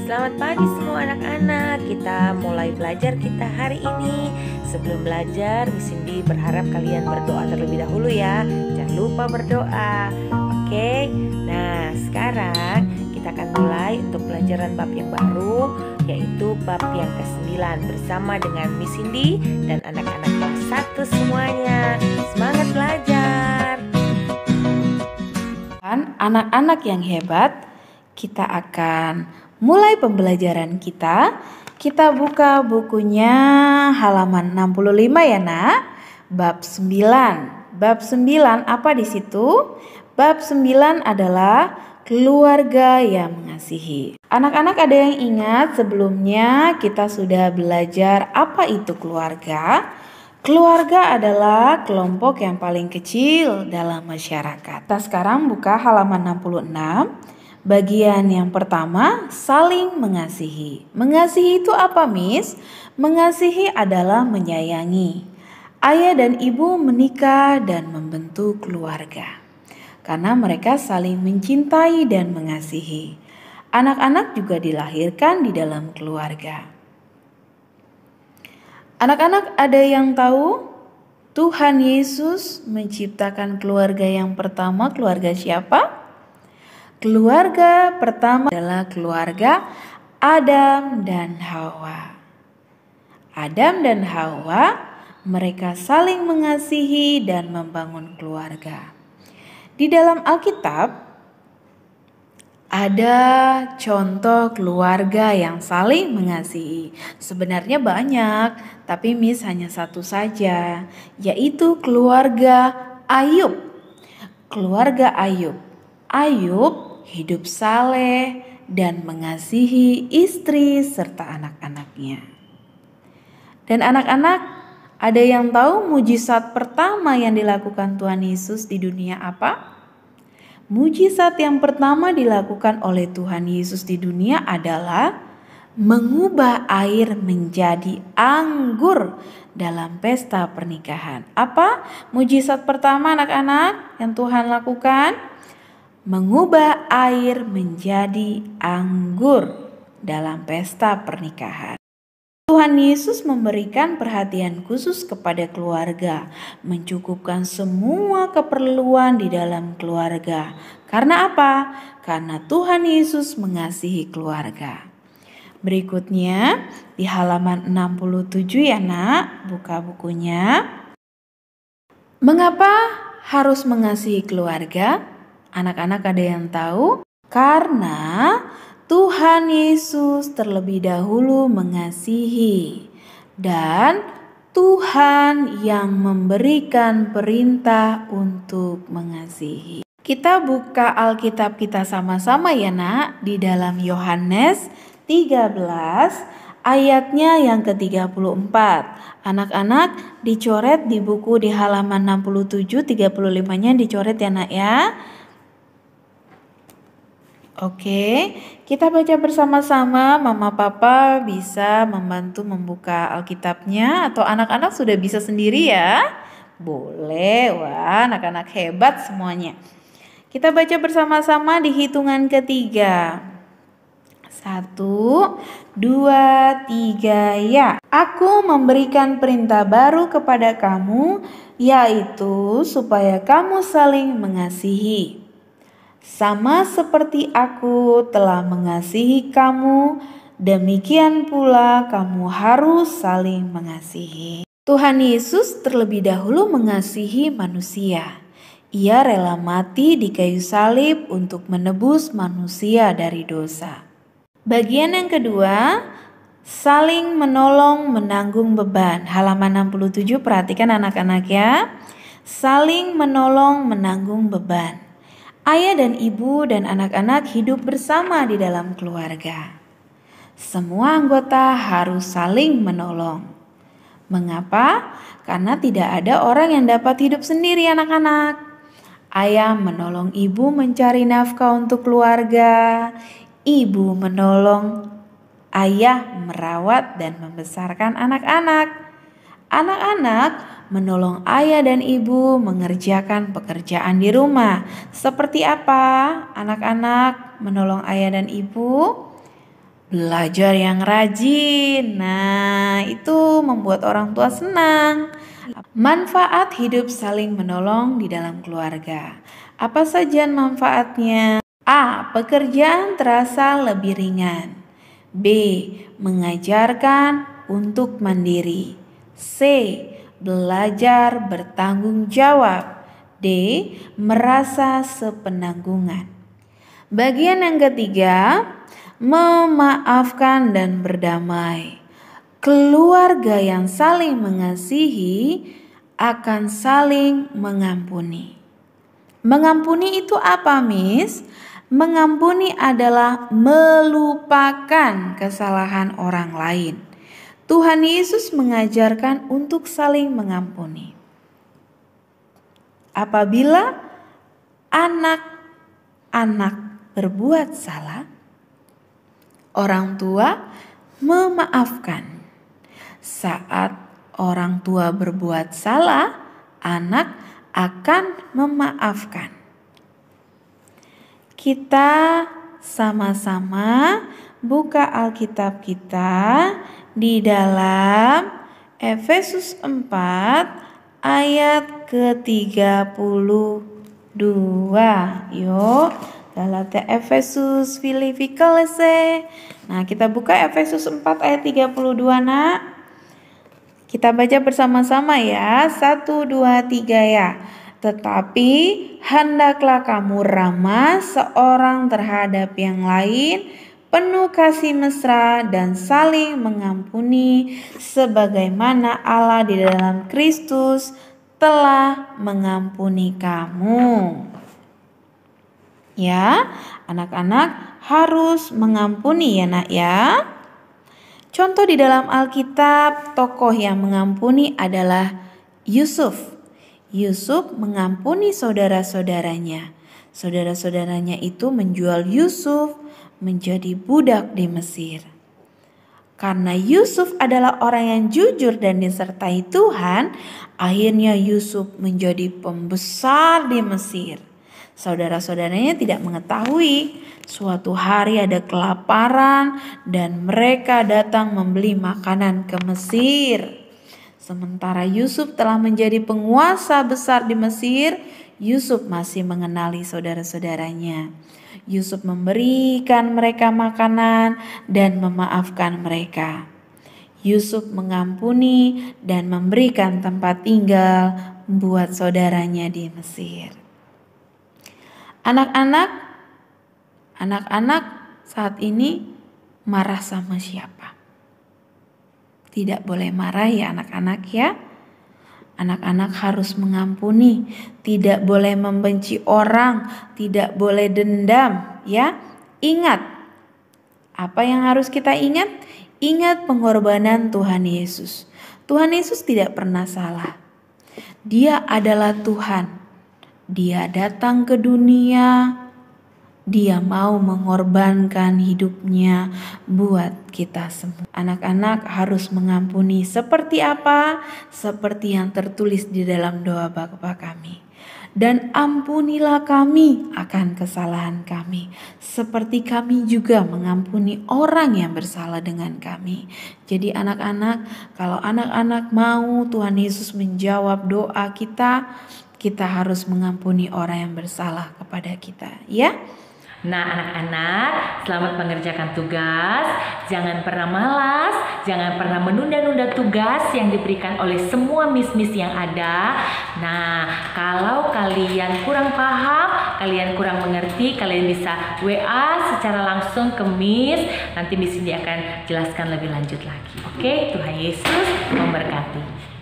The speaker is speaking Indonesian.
Selamat pagi semua anak-anak. Kita mulai belajar kita hari ini. Sebelum belajar, Miss Cindy berharap kalian berdoa terlebih dahulu ya. Jangan lupa berdoa. Oke. Nah, sekarang kita akan mulai untuk pelajaran bab yang baru, yaitu bab yang ke-9 bersama dengan Miss Cindy dan anak-anak kelas 1 semuanya. Semangat belajar. Anak-anak yang hebat, kita akan mulai pembelajaran kita. Kita buka bukunya halaman 65 ya nak. Bab 9. Bab 9 apa di situ? Bab 9 adalah keluarga yang mengasihi. Anak-anak ada yang ingat sebelumnya kita sudah belajar apa itu keluarga? Keluarga adalah kelompok yang paling kecil dalam masyarakat. Kita sekarang buka halaman 66. Bagian yang pertama, saling mengasihi. Mengasihi itu apa, Miss? Mengasihi adalah menyayangi. Ayah dan ibu menikah dan membentuk keluarga karena mereka saling mencintai dan mengasihi. Anak-anak juga dilahirkan di dalam keluarga. Anak-anak ada yang tahu Tuhan Yesus menciptakan keluarga yang pertama, keluarga siapa? Keluarga pertama adalah keluarga Adam dan Hawa. Adam dan Hawa, mereka saling mengasihi dan membangun keluarga. Di dalam Alkitab ada contoh keluarga yang saling mengasihi. Sebenarnya banyak, tapi Miss hanya satu saja, yaitu keluarga Ayub. Keluarga Ayub. Ayub hidup saleh dan mengasihi istri serta anak-anaknya. Dan anak-anak, ada yang tahu mujizat pertama yang dilakukan Tuhan Yesus di dunia apa? Mujizat yang pertama dilakukan oleh Tuhan Yesus di dunia adalah mengubah air menjadi anggur dalam pesta pernikahan. Apa mujizat pertama anak-anak yang Tuhan lakukan? Mengubah air menjadi anggur dalam pesta pernikahan. Tuhan Yesus memberikan perhatian khusus kepada keluarga, mencukupkan semua keperluan di dalam keluarga. Karena apa? Karena Tuhan Yesus mengasihi keluarga. Berikutnya di halaman 67 ya nak, buka bukunya. Mengapa harus mengasihi keluarga? Anak-anak ada yang tahu? Karena Tuhan Yesus terlebih dahulu mengasihi dan Tuhan yang memberikan perintah untuk mengasihi. Kita buka Alkitab kita sama-sama ya nak, di dalam Yohanes 13 ayatnya yang ke-34. Anak-anak dicoret di buku di halaman 67, 35-nya dicoret ya nak ya. Oke, kita baca bersama-sama. Mama Papa bisa membantu membuka Alkitabnya atau anak-anak sudah bisa sendiri ya? Boleh, wah anak-anak hebat semuanya. Kita baca bersama-sama di hitungan ketiga. 1, 2, 3 ya. Aku memberikan perintah baru kepada kamu, yaitu supaya kamu saling mengasihi. Sama seperti aku telah mengasihi kamu, demikian pula kamu harus saling mengasihi. Tuhan Yesus terlebih dahulu mengasihi manusia. Ia rela mati di kayu salib untuk menebus manusia dari dosa. Bagian yang kedua, saling menolong menanggung beban. Halaman 67, perhatikan anak-anak ya. Saling menolong menanggung beban. Ayah dan ibu dan anak-anak hidup bersama di dalam keluarga. Semua anggota harus saling menolong. Mengapa? Karena tidak ada orang yang dapat hidup sendiri anak-anak. Ayah menolong ibu mencari nafkah untuk keluarga. Ibu menolong ayah merawat dan membesarkan anak-anak. Anak-anak menolong ayah dan ibu mengerjakan pekerjaan di rumah. Seperti apa anak-anak menolong ayah dan ibu? belajar yang rajin. Nah, itu membuat orang tua senang. Manfaat hidup saling menolong di dalam keluarga. Apa saja manfaatnya? A. Pekerjaan terasa lebih ringan. B. Mengajarkan untuk mandiri. C. Belajar bertanggung jawab. D. Merasa sepenanggungan. Bagian yang ketiga, memaafkan dan berdamai. Keluarga yang saling mengasihi akan saling mengampuni. Mengampuni itu apa, Miss? Mengampuni adalah melupakan kesalahan orang lain. Tuhan Yesus mengajarkan untuk saling mengampuni. Apabila anak-anak berbuat salah, orang tua memaafkan. Saat orang tua berbuat salah, anak akan memaafkan. Kita sama-sama buka Alkitab kita di dalam Efesus 4 ayat ke-32. Yuk, Galatia, Efesus, Filipi, Kolose. Nah, kita buka Efesus 4 ayat 32, Nak. Kita baca bersama-sama ya. 1, 2, 3 ya. Tetapi hendaklah kamu ramah seorang terhadap yang lain, penuh kasih mesra dan saling mengampuni, sebagaimana Allah di dalam Kristus telah mengampuni kamu. Ya, anak-anak harus mengampuni ya, Nak ya. Contoh di dalam Alkitab, tokoh yang mengampuni adalah Yusuf. Yusuf mengampuni saudara-saudaranya. Saudara-saudaranya itu menjual Yusuf menjadi budak di Mesir. Karena Yusuf adalah orang yang jujur dan disertai Tuhan, akhirnya Yusuf menjadi pembesar di Mesir. Saudara-saudaranya tidak mengetahui. Suatu hari ada kelaparan dan mereka datang membeli makanan ke Mesir. Sementara Yusuf telah menjadi penguasa besar di Mesir, Yusuf masih mengenali saudara-saudaranya. Yusuf memberikan mereka makanan dan memaafkan mereka. Yusuf mengampuni dan memberikan tempat tinggal buat saudaranya di Mesir. Anak-anak saat ini marah sama siapa? Tidak boleh marah ya anak-anak ya. Anak-anak harus mengampuni, tidak boleh membenci orang, tidak boleh dendam ya. Ingat, apa yang harus kita ingat? Ingat pengorbanan Tuhan Yesus. Tuhan Yesus tidak pernah salah. Dia adalah Tuhan. Dia datang ke dunia. Dia mau mengorbankan hidupnya buat kita semua. Anak-anak harus mengampuni seperti apa? Seperti yang tertulis di dalam doa Bapa kami. Dan ampunilah kami akan kesalahan kami, seperti kami juga mengampuni orang yang bersalah dengan kami. Jadi anak-anak, kalau anak-anak mau Tuhan Yesus menjawab doa kita, kita harus mengampuni orang yang bersalah kepada kita, ya. Nah anak-anak, selamat mengerjakan tugas. Jangan pernah malas, jangan pernah menunda-nunda tugas yang diberikan oleh semua miss-miss yang ada. Nah, kalau kalian kurang paham, kalian kurang mengerti, kalian bisa WA secara langsung ke Miss. Nanti Miss ini akan jelaskan lebih lanjut lagi. Oke, Tuhan Yesus memberkati.